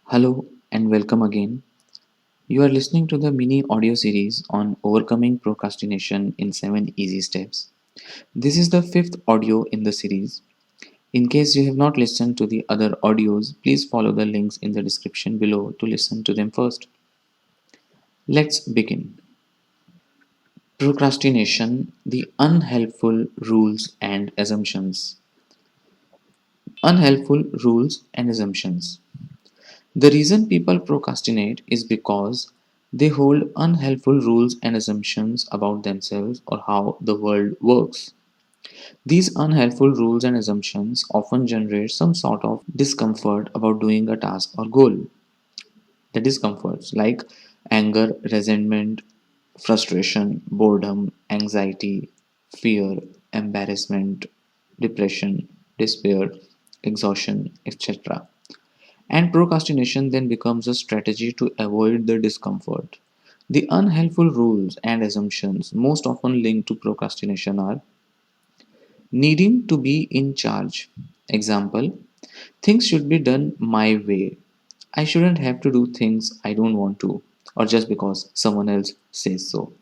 Hello and welcome again. You are listening to the mini audio series on overcoming procrastination in 7 easy steps. This is the fifth audio in the series. In case you have not listened to the other audios, please follow the links in the description below to listen to them first. Let's begin. Procrastination, the unhelpful rules and assumptions. Unhelpful rules and assumptions. The reason people procrastinate is because they hold unhelpful rules and assumptions about themselves or how the world works. These unhelpful rules and assumptions often generate some sort of discomfort about doing a task or goal. The discomforts like anger, resentment, frustration, boredom, anxiety, fear, embarrassment, depression, despair, exhaustion, etc. And procrastination then becomes a strategy to avoid the discomfort. The unhelpful rules and assumptions most often linked to procrastination are needing to be in charge. Example, things should be done my way. I shouldn't have to do things I don't want to, or just because someone else says so.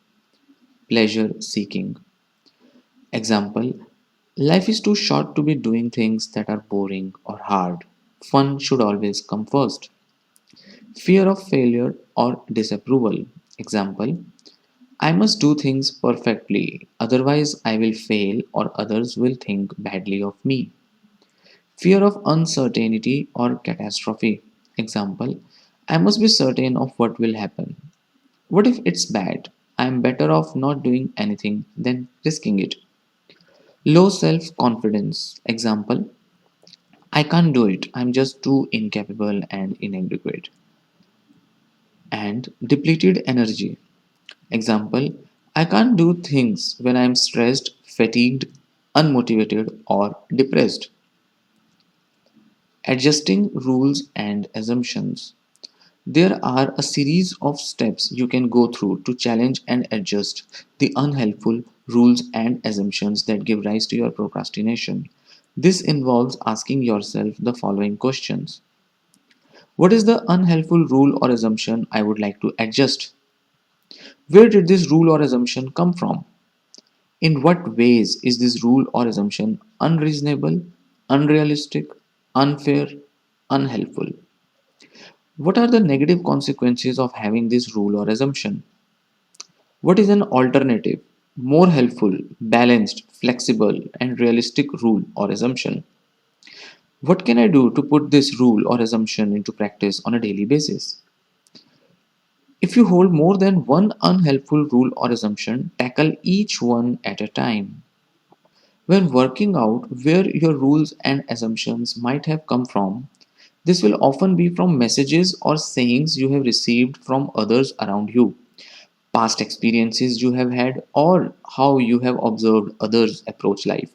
Pleasure seeking. Example, life is too short to be doing things that are boring or hard. Fun should always come first. Fear of failure or disapproval. Example, I must do things perfectly, otherwise, I will fail or others will think badly of me. Fear of uncertainty or catastrophe. Example, I must be certain of what will happen. What if it's bad? I am better off not doing anything than risking it. Low self confidence. Example, I can't do it. I'm just too incapable and inadequate. And depleted energy. Example, I can't do things when I'm stressed, fatigued, unmotivated, or depressed. Adjusting rules and assumptions. There are a series of steps you can go through to challenge and adjust the unhelpful rules and assumptions that give rise to your procrastination. This involves asking yourself the following questions. What is the unhelpful rule or assumption I would like to adjust? Where did this rule or assumption come from? In what ways is this rule or assumption unreasonable, unrealistic, unfair, unhelpful? What are the negative consequences of having this rule or assumption? What is an alternative, more helpful, balanced, flexible, and realistic rule or assumption? What can I do to put this rule or assumption into practice on a daily basis? If you hold more than one unhelpful rule or assumption, tackle each one at a time. When working out where your rules and assumptions might have come from, this will often be from messages or sayings you have received from others around you, past experiences you have had, or how you have observed others approach life.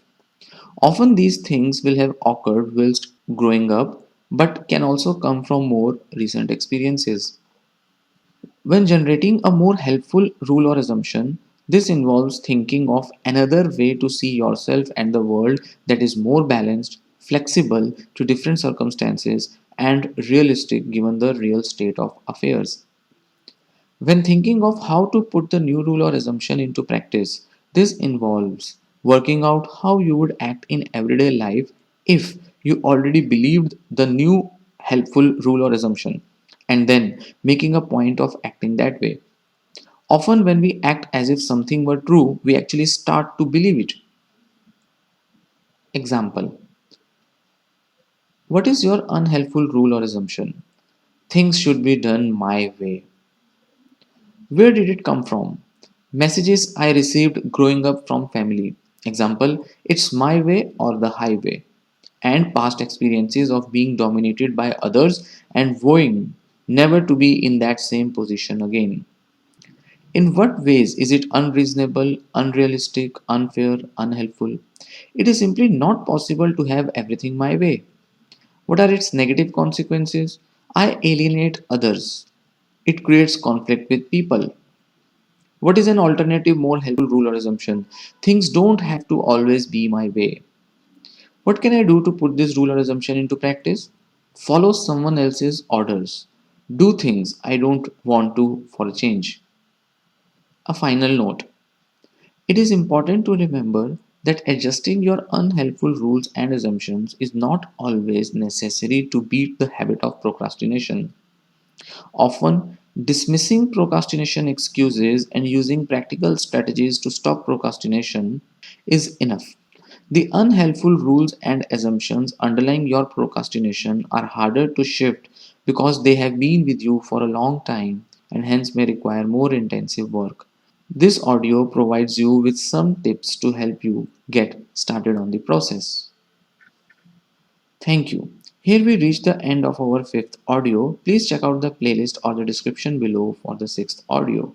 Often these things will have occurred whilst growing up, but can also come from more recent experiences. When generating a more helpful rule or assumption, this involves thinking of another way to see yourself and the world that is more balanced, flexible to different circumstances, and realistic given the real state of affairs. When thinking of how to put the new rule or assumption into practice, this involves working out how you would act in everyday life if you already believed the new helpful rule or assumption, and then making a point of acting that way. Often, when we act as if something were true, we actually start to believe it. Example, what is your unhelpful rule or assumption? Things should be done my way. Where did it come from? Messages I received growing up from family. Example, it's my way or the highway. And past experiences of being dominated by others and vowing never to be in that same position again. In what ways is it unreasonable, unrealistic, unfair, unhelpful? It is simply not possible to have everything my way. What are its negative consequences? I alienate others. It creates conflict with people. What is an alternative, more helpful rule or assumption? Things don't have to always be my way. What can I do to put this rule or assumption into practice? Follow someone else's orders. Do things I don't want to for a change. A final note. It is important to remember that adjusting your unhelpful rules and assumptions is not always necessary to beat the habit of procrastination. Often, dismissing procrastination excuses and using practical strategies to stop procrastination is enough. The unhelpful rules and assumptions underlying your procrastination are harder to shift because they have been with you for a long time and hence may require more intensive work. This audio provides you with some tips to help you get started on the process. Thank you. Here we reach the end of our fifth audio. Please check out the playlist or the description below for the sixth audio.